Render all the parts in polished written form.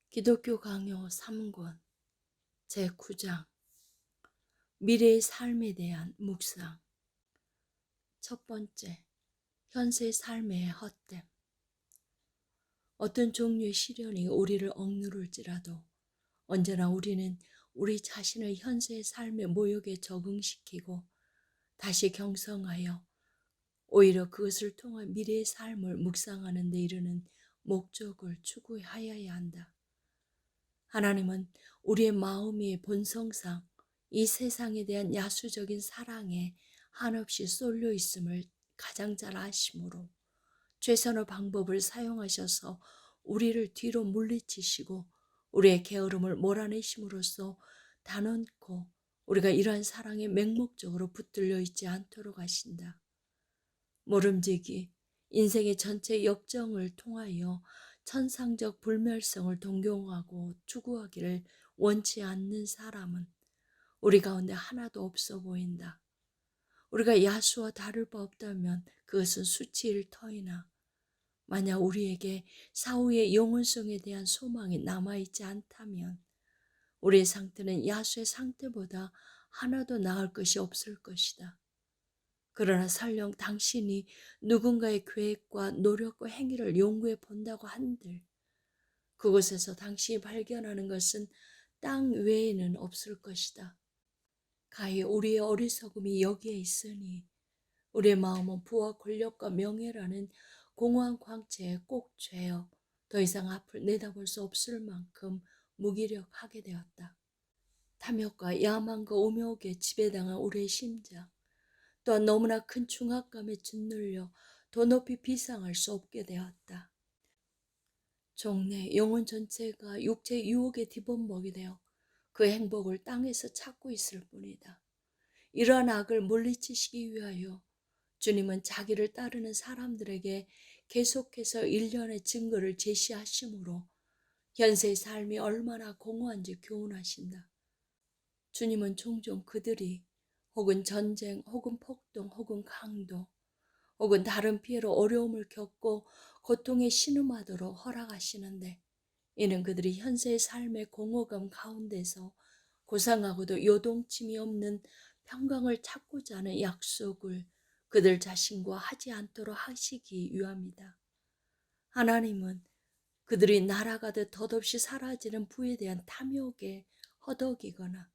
기독교 강요 3권 제9장 미래의 삶에 대한 묵상. 첫 번째, 현세의 삶의 헛됨. 어떤 종류의 시련이 우리를 억누를지라도 언제나 우리는 우리 자신을 현세의 삶의 모욕에 적응시키고 다시 경성하여 오히려 그것을 통한 미래의 삶을 묵상하는 데 이르는 목적을 추구하여야 한다. 하나님은 우리의 마음의 본성상 이 세상에 대한 야수적인 사랑에 한없이 쏠려 있음을 가장 잘 아시므로 최선의 방법을 사용하셔서 우리를 뒤로 물리치시고 우리의 게으름을 몰아내심으로써 단언코 우리가 이러한 사랑에 맹목적으로 붙들려 있지 않도록 하신다. 모름지기 인생의 전체 역정을 통하여 천상적 불멸성을 동경하고 추구하기를 원치 않는 사람은 우리 가운데 하나도 없어 보인다. 우리가 야수와 다를 바 없다면 그것은 수치일 터이나 만약 우리에게 사후의 영원성에 대한 소망이 남아있지 않다면 우리의 상태는 야수의 상태보다 하나도 나을 것이 없을 것이다. 그러나 설령 당신이 누군가의 계획과 노력과 행위를 연구해 본다고 한들 그곳에서 당신이 발견하는 것은 땅 외에는 없을 것이다. 가히 우리의 어리석음이 여기에 있으니 우리의 마음은 부와 권력과 명예라는 공허한 광채에 꼭 죄어 더 이상 앞을 내다볼 수 없을 만큼 무기력하게 되었다. 탐욕과 야망과 음욕에 지배당한 우리의 심장, 또한 너무나 큰 중압감에 짓눌려 더 높이 비상할 수 없게 되었다. 종래 영혼 전체가 육체의 유혹에 뒤범벅이 되어 그 행복을 땅에서 찾고 있을 뿐이다. 이러한 악을 물리치시기 위하여 주님은 자기를 따르는 사람들에게 계속해서 일련의 증거를 제시하시므로 현세의 삶이 얼마나 공허한지 교훈하신다. 주님은 종종 그들이 혹은 전쟁, 혹은 폭동, 혹은 강도, 혹은 다른 피해로 어려움을 겪고 고통에 신음하도록 허락하시는데 이는 그들이 현세의 삶의 공허감 가운데서 고상하고도 요동침이 없는 평강을 찾고자 하는 약속을 그들 자신과 하지 않도록 하시기 위함이다. 하나님은 그들이 날아가듯 덧없이 사라지는 부에 대한 탐욕에 허덕이거나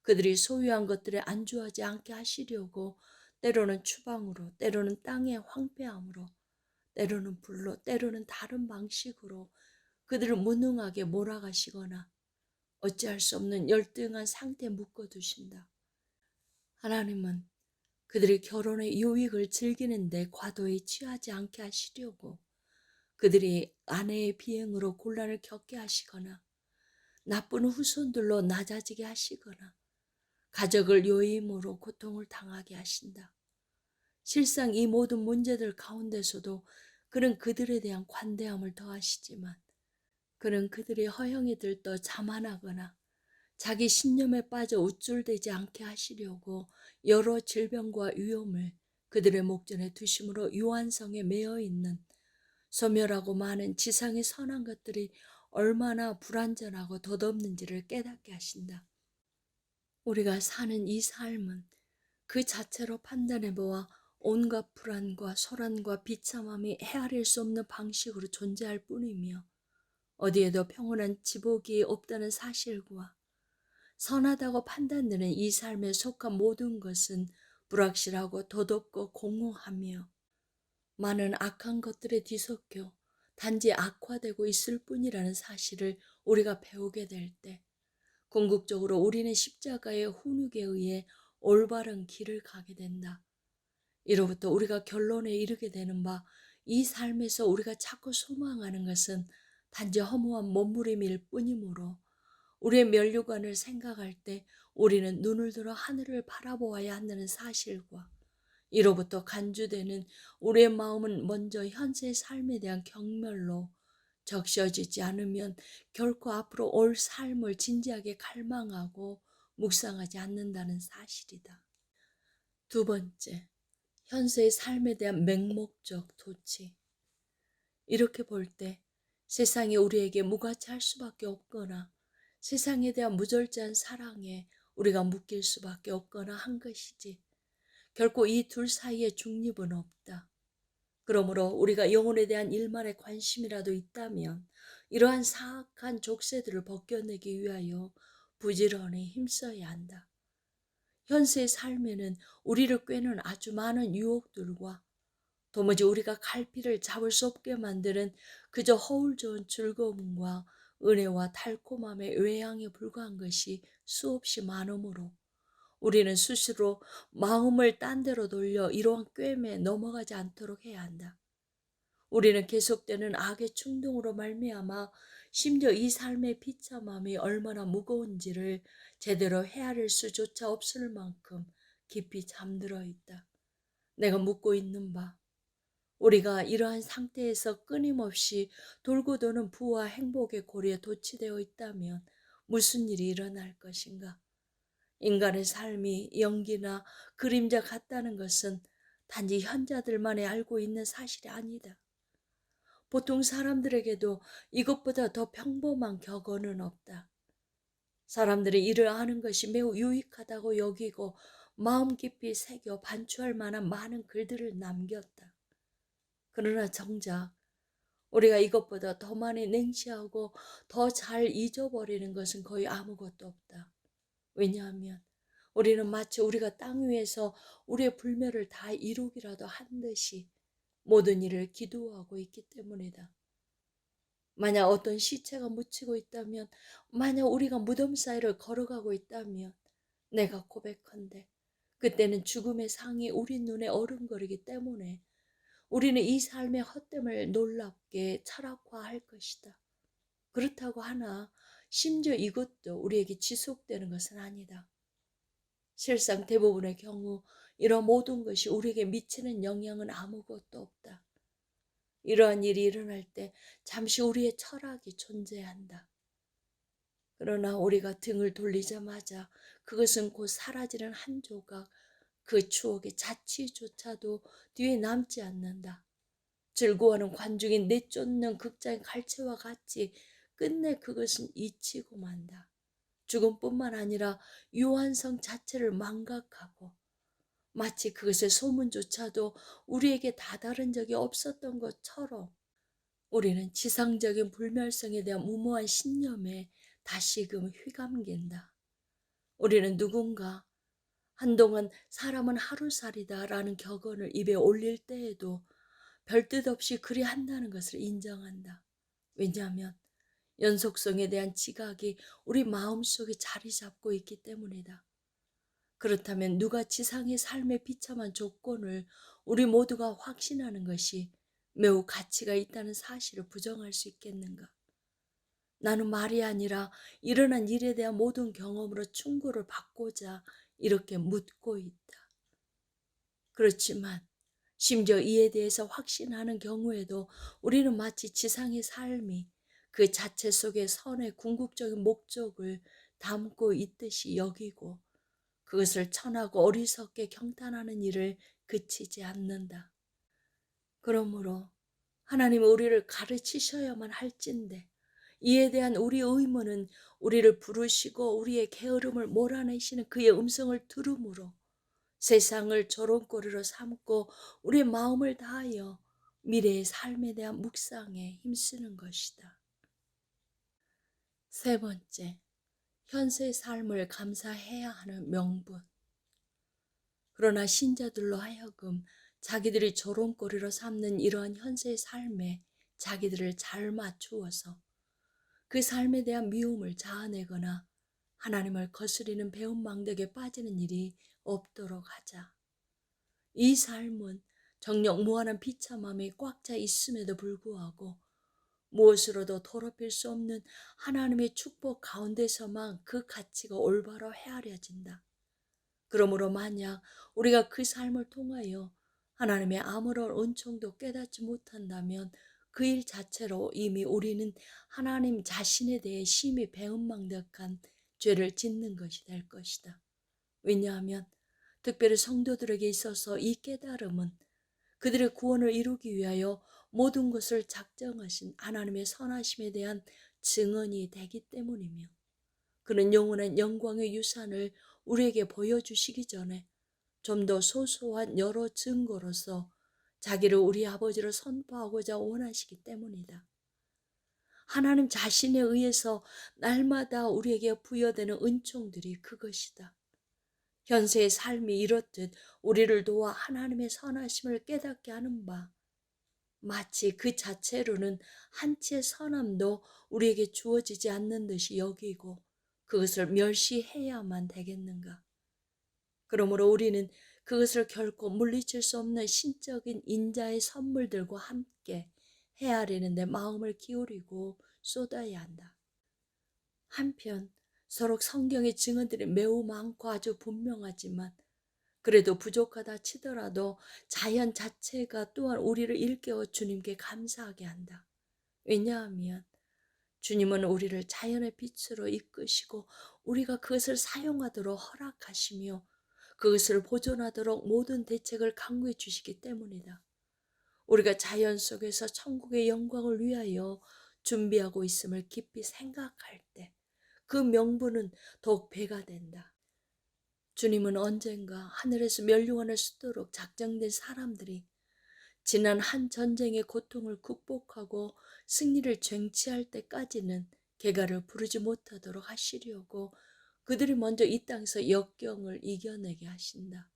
그들이 소유한 것들에 안주하지 않게 하시려고 때로는 추방으로, 때로는 땅의 황폐함으로, 때로는 불로, 때로는 다른 방식으로 그들을 무능하게 몰아가시거나 어찌할 수 없는 열등한 상태에 묶어두신다. 하나님은 그들이 결혼의 유익을 즐기는데 과도히 취하지 않게 하시려고 그들이 아내의 비행으로 곤란을 겪게 하시거나 나쁜 후손들로 낮아지게 하시거나 가족을 요임으로 고통을 당하게 하신다. 실상 이 모든 문제들 가운데서도 그는 그들에 대한 관대함을 더하시지만 그는 그들이 허영에 들떠 자만하거나 자기 신념에 빠져 우쭐대지 않게 하시려고 여러 질병과 위험을 그들의 목전에 두심으로 유한성에 매여 있는 소멸하고 많은 지상의 선한 것들이 얼마나 불완전하고 덧없는지를 깨닫게 하신다. 우리가 사는 이 삶은 그 자체로 판단해보아 온갖 불안과 소란과 비참함이 헤아릴 수 없는 방식으로 존재할 뿐이며 어디에도 평온한 지복이 없다는 사실과 선하다고 판단되는 이 삶에 속한 모든 것은 불확실하고 덧없고 공허하며 많은 악한 것들에 뒤섞여 단지 악화되고 있을 뿐이라는 사실을 우리가 배우게 될 때 궁극적으로 우리는 십자가의 훈육에 의해 올바른 길을 가게 된다. 이로부터 우리가 결론에 이르게 되는 바 이 삶에서 우리가 자꾸 소망하는 것은 단지 허무한 몸부림일 뿐이므로 우리의 면류관을 생각할 때 우리는 눈을 들어 하늘을 바라보아야 한다는 사실과 이로부터 간주되는 우리의 마음은 먼저 현세의 삶에 대한 경멸로 적셔지지 않으면 결코 앞으로 올 삶을 진지하게 갈망하고 묵상하지 않는다는 사실이다. 두 번째, 현세의 삶에 대한 맹목적 도취. 이렇게 볼 때 세상이 우리에게 무가치할 수밖에 없거나 세상에 대한 무절제한 사랑에 우리가 묶일 수밖에 없거나 한 것이지 결코 이 둘 사이에 중립은 없다. 그러므로 우리가 영혼에 대한 일만의 관심이라도 있다면 이러한 사악한 족쇄들을 벗겨내기 위하여 부지런히 힘써야 한다. 현세의 삶에는 우리를 꿰는 아주 많은 유혹들과 도무지 우리가 갈피를 잡을 수 없게 만드는 그저 허울 좋은 즐거움과 은혜와 달콤함의 외양에 불과한 것이 수없이 많으므로 우리는 수시로 마음을 딴 데로 돌려 이러한 꿰매에 넘어가지 않도록 해야 한다. 우리는 계속되는 악의 충동으로 말미암아 심지어 이 삶의 비참함이 얼마나 무거운지를 제대로 헤아릴 수조차 없을 만큼 깊이 잠들어 있다. 내가 묻고 있는 바, 우리가 이러한 상태에서 끊임없이 돌고 도는 부와 행복의 고리에 도취되어 있다면 무슨 일이 일어날 것인가? 인간의 삶이 연기나 그림자 같다는 것은 단지 현자들만이 알고 있는 사실이 아니다. 보통 사람들에게도 이것보다 더 평범한 격언은 없다. 사람들이 이를 아는 것이 매우 유익하다고 여기고 마음 깊이 새겨 반추할 만한 많은 글들을 남겼다. 그러나 정작 우리가 이것보다 더 많이 냉시하고 더 잘 잊어버리는 것은 거의 아무것도 없다. 왜냐하면 우리는 마치 우리가 땅 위에서 우리의 불멸을 다 이루기라도 한 듯이 모든 일을 기도하고 있기 때문이다. 만약 어떤 시체가 묻히고 있다면, 만약 우리가 무덤 사이를 걸어가고 있다면 내가 고백한데 그때는 죽음의 상이 우리 눈에 어른거리기 때문에 우리는 이 삶의 헛됨을 놀랍게 철학화할 것이다. 그렇다고 하나 심지어 이것도 우리에게 지속되는 것은 아니다. 실상 대부분의 경우 이런 모든 것이 우리에게 미치는 영향은 아무것도 없다. 이러한 일이 일어날 때 잠시 우리의 철학이 존재한다. 그러나 우리가 등을 돌리자마자 그것은 곧 사라지는 한 조각, 그 추억의 자취조차도 뒤에 남지 않는다. 즐거워하는 관중이 내쫓는 극장의 갈채와 같이 끝내 그것은 잊히고 만다. 죽음뿐만 아니라 유한성 자체를 망각하고 마치 그것의 소문조차도 우리에게 다다른 적이 없었던 것처럼 우리는 지상적인 불멸성에 대한 무모한 신념에 다시금 휘감긴다. 우리는 누군가 한동안 사람은 하루살이다라는 격언을 입에 올릴 때에도 별뜻 없이 그리 한다는 것을 인정한다. 왜냐하면 연속성에 대한 지각이 우리 마음속에 자리 잡고 있기 때문이다. 그렇다면 누가 지상의 삶의 비참한 조건을 우리 모두가 확신하는 것이 매우 가치가 있다는 사실을 부정할 수 있겠는가? 나는 말이 아니라 일어난 일에 대한 모든 경험으로 충고를 받고자 이렇게 묻고 있다. 그렇지만 심지어 이에 대해서 확신하는 경우에도 우리는 마치 지상의 삶이 그 자체 속에 선의 궁극적인 목적을 담고 있듯이 여기고 그것을 천하고 어리석게 경탄하는 일을 그치지 않는다. 그러므로 하나님은 우리를 가르치셔야만 할진대 이에 대한 우리의 의무는 우리를 부르시고 우리의 게으름을 몰아내시는 그의 음성을 들음으로 세상을 조롱거리로 삼고 우리의 마음을 다하여 미래의 삶에 대한 묵상에 힘쓰는 것이다. 세 번째, 현세의 삶을 감사해야 하는 명분. 그러나 신자들로 하여금 자기들이 조롱거리로 삼는 이러한 현세의 삶에 자기들을 잘 맞추어서 그 삶에 대한 미움을 자아내거나 하나님을 거스리는 배은망덕에 빠지는 일이 없도록 하자. 이 삶은 정녕 무한한 비참함이 꽉 차 있음에도 불구하고 무엇으로도 더럽힐 수 없는 하나님의 축복 가운데서만 그 가치가 올바로 헤아려진다. 그러므로 만약 우리가 그 삶을 통하여 하나님의 아무런 은총도 깨닫지 못한다면 그 일 자체로 이미 우리는 하나님 자신에 대해 심히 배은망덕한 죄를 짓는 것이 될 것이다. 왜냐하면 특별히 성도들에게 있어서 이 깨달음은 그들의 구원을 이루기 위하여 모든 것을 작정하신 하나님의 선하심에 대한 증언이 되기 때문이며, 그는 영원한 영광의 유산을 우리에게 보여주시기 전에 좀 더 소소한 여러 증거로서 자기를 우리 아버지로 선포하고자 원하시기 때문이다. 하나님 자신에 의해서 날마다 우리에게 부여되는 은총들이 그것이다. 현세의 삶이 이렇듯 우리를 도와 하나님의 선하심을 깨닫게 하는 바, 마치 그 자체로는 한치의 선함도 우리에게 주어지지 않는 듯이 여기고 그것을 멸시해야만 되겠는가? 그러므로 우리는 그것을 결코 물리칠 수 없는 신적인 인자의 선물들과 함께 헤아리는 데 마음을 기울이고 쏟아야 한다. 한편 서로 성경의 증언들이 매우 많고 아주 분명하지만, 그래도 부족하다 치더라도 자연 자체가 또한 우리를 일깨워 주님께 감사하게 한다. 왜냐하면 주님은 우리를 자연의 빛으로 이끄시고 우리가 그것을 사용하도록 허락하시며 그것을 보존하도록 모든 대책을 강구해 주시기 때문이다. 우리가 자연 속에서 천국의 영광을 위하여 준비하고 있음을 깊이 생각할 때 그 명분은 더욱 배가 된다. 주님은 언젠가 하늘에서 멸류관을 쏟도록 작정된 사람들이 지난 한 전쟁의 고통을 극복하고 승리를 쟁취할 때까지는 개가를 부르지 못하도록 하시려고 그들이 먼저 이 땅에서 역경을 이겨내게 하신다.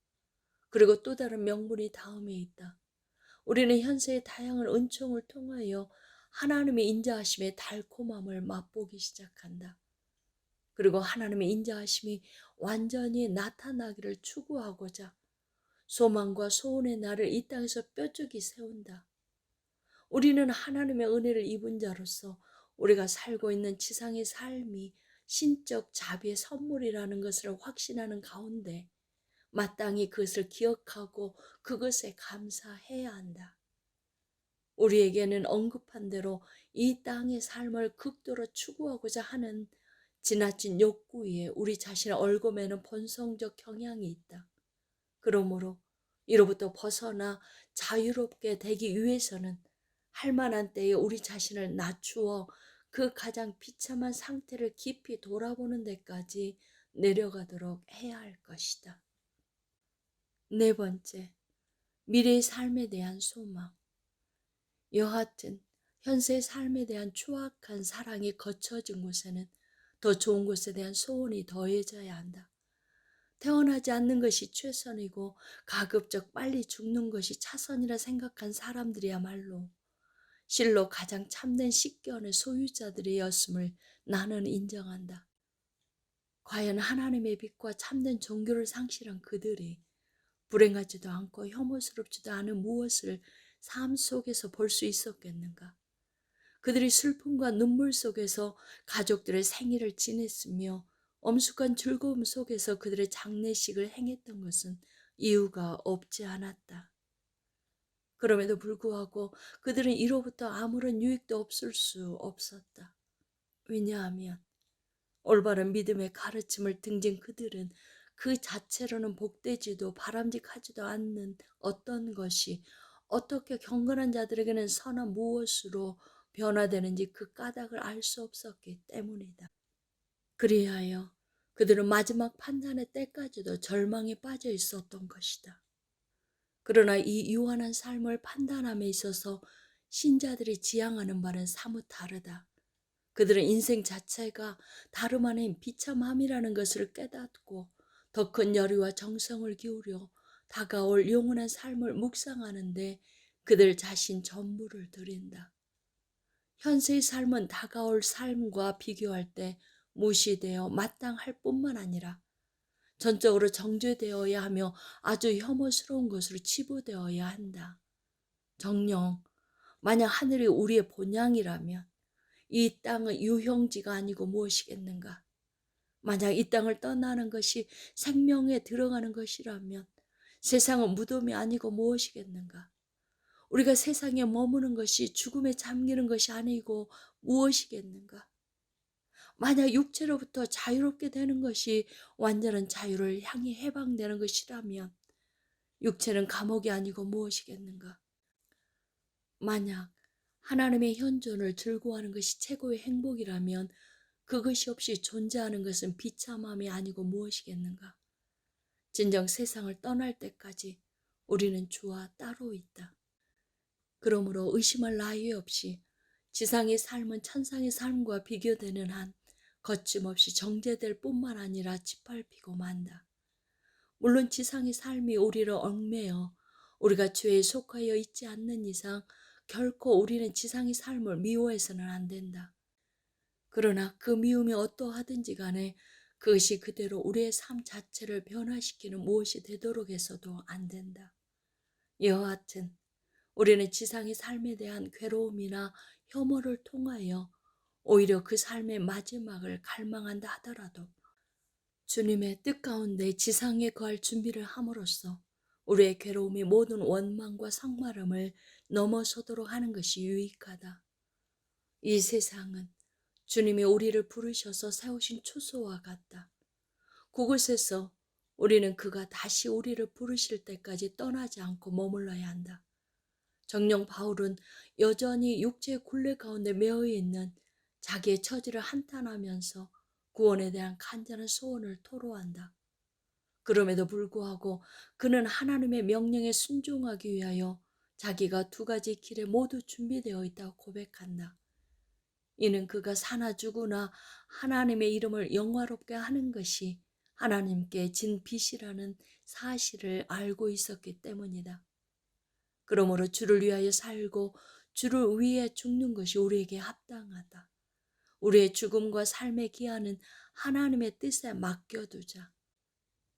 그리고 또 다른 명분이 다음에 있다. 우리는 현세의 다양한 은총을 통하여 하나님의 인자하심의 달콤함을 맛보기 시작한다. 그리고 하나님의 인자하심이 완전히 나타나기를 추구하고자 소망과 소원의 날을 이 땅에서 뾰족히 세운다. 우리는 하나님의 은혜를 입은 자로서 우리가 살고 있는 지상의 삶이 신적 자비의 선물이라는 것을 확신하는 가운데 마땅히 그것을 기억하고 그것에 감사해야 한다. 우리에게는 언급한 대로 이 땅의 삶을 극도로 추구하고자 하는 지나친 욕구에 우리 자신을 얽어매는 본성적 경향이 있다. 그러므로 이로부터 벗어나 자유롭게 되기 위해서는 할 만한 때에 우리 자신을 낮추어 그 가장 비참한 상태를 깊이 돌아보는 데까지 내려가도록 해야 할 것이다. 네 번째, 미래의 삶에 대한 소망. 여하튼 현세의 삶에 대한 추악한 사랑이 거쳐진 곳에는 더 좋은 곳에 대한 소원이 더해져야 한다. 태어나지 않는 것이 최선이고 가급적 빨리 죽는 것이 차선이라 생각한 사람들이야말로 실로 가장 참된 식견의 소유자들이었음을 나는 인정한다. 과연 하나님의 빛과 참된 종교를 상실한 그들이 불행하지도 않고 혐오스럽지도 않은 무엇을 삶 속에서 볼 수 있었겠는가? 그들이 슬픔과 눈물 속에서 가족들의 생일을 지냈으며 엄숙한 즐거움 속에서 그들의 장례식을 행했던 것은 이유가 없지 않았다. 그럼에도 불구하고 그들은 이로부터 아무런 유익도 없을 수 없었다. 왜냐하면 올바른 믿음의 가르침을 등진 그들은 그 자체로는 복되지도 바람직하지도 않는 어떤 것이 어떻게 경건한 자들에게는 선한 무엇으로 변화되는지 그 까닭을 알 수 없었기 때문이다. 그리하여 그들은 마지막 판단의 때까지도 절망에 빠져 있었던 것이다. 그러나 이 유한한 삶을 판단함에 있어서 신자들이 지향하는 바는 사뭇 다르다. 그들은 인생 자체가 다름 아닌 비참함이라는 것을 깨닫고 더 큰 열의와 정성을 기울여 다가올 영원한 삶을 묵상하는데 그들 자신 전부를 드린다. 현세의 삶은 다가올 삶과 비교할 때 무시되어 마땅할 뿐만 아니라 전적으로 정죄되어야 하며 아주 혐오스러운 것으로 치부되어야 한다. 정녕 만약 하늘이 우리의 본향이라면 이 땅은 유형지가 아니고 무엇이겠는가? 만약 이 땅을 떠나는 것이 생명에 들어가는 것이라면 세상은 무덤이 아니고 무엇이겠는가? 우리가 세상에 머무는 것이 죽음에 잠기는 것이 아니고 무엇이겠는가? 만약 육체로부터 자유롭게 되는 것이 완전한 자유를 향해 해방되는 것이라면 육체는 감옥이 아니고 무엇이겠는가? 만약 하나님의 현존을 즐거워하는 것이 최고의 행복이라면 그것이 없이 존재하는 것은 비참함이 아니고 무엇이겠는가? 진정 세상을 떠날 때까지 우리는 주와 따로 있다. 그러므로 의심할 나위 없이 지상의 삶은 천상의 삶과 비교되는 한 거침없이 정죄될 뿐만 아니라 짓밟히고 만다. 물론 지상의 삶이 우리를 얽매여 우리가 죄에 속하여 있지 않는 이상 결코 우리는 지상의 삶을 미워해서는 안 된다. 그러나 그 미움이 어떠하든지 간에 그것이 그대로 우리의 삶 자체를 변화시키는 무엇이 되도록 해서도 안 된다. 여하튼 우리는 지상의 삶에 대한 괴로움이나 혐오를 통하여 오히려 그 삶의 마지막을 갈망한다 하더라도 주님의 뜻 가운데 지상에 거할 준비를 함으로써 우리의 괴로움이 모든 원망과 상말음을 넘어서도록 하는 것이 유익하다. 이 세상은 주님이 우리를 부르셔서 세우신 초소와 같다. 그곳에서 우리는 그가 다시 우리를 부르실 때까지 떠나지 않고 머물러야 한다. 정녕 바울은 여전히 육체의 굴레 가운데 매여 있는 자기의 처지를 한탄하면서 구원에 대한 간절한 소원을 토로한다. 그럼에도 불구하고 그는 하나님의 명령에 순종하기 위하여 자기가 두 가지 길에 모두 준비되어 있다고 고백한다. 이는 그가 사나 죽으나 하나님의 이름을 영화롭게 하는 것이 하나님께 진 빚이라는 사실을 알고 있었기 때문이다. 그러므로 주를 위하여 살고 주를 위해 죽는 것이 우리에게 합당하다. 우리의 죽음과 삶의 기한은 하나님의 뜻에 맡겨두자.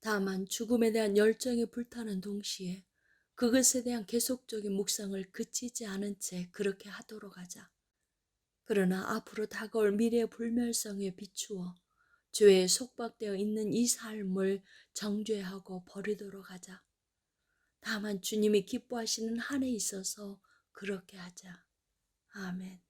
다만 죽음에 대한 열정이 불타는 동시에 그것에 대한 계속적인 묵상을 그치지 않은 채 그렇게 하도록 하자. 그러나 앞으로 다가올 미래의 불멸성에 비추어 죄에 속박되어 있는 이 삶을 정죄하고 버리도록 하자. 다만 주님이 기뻐하시는 한에 있어서 그렇게 하자. 아멘.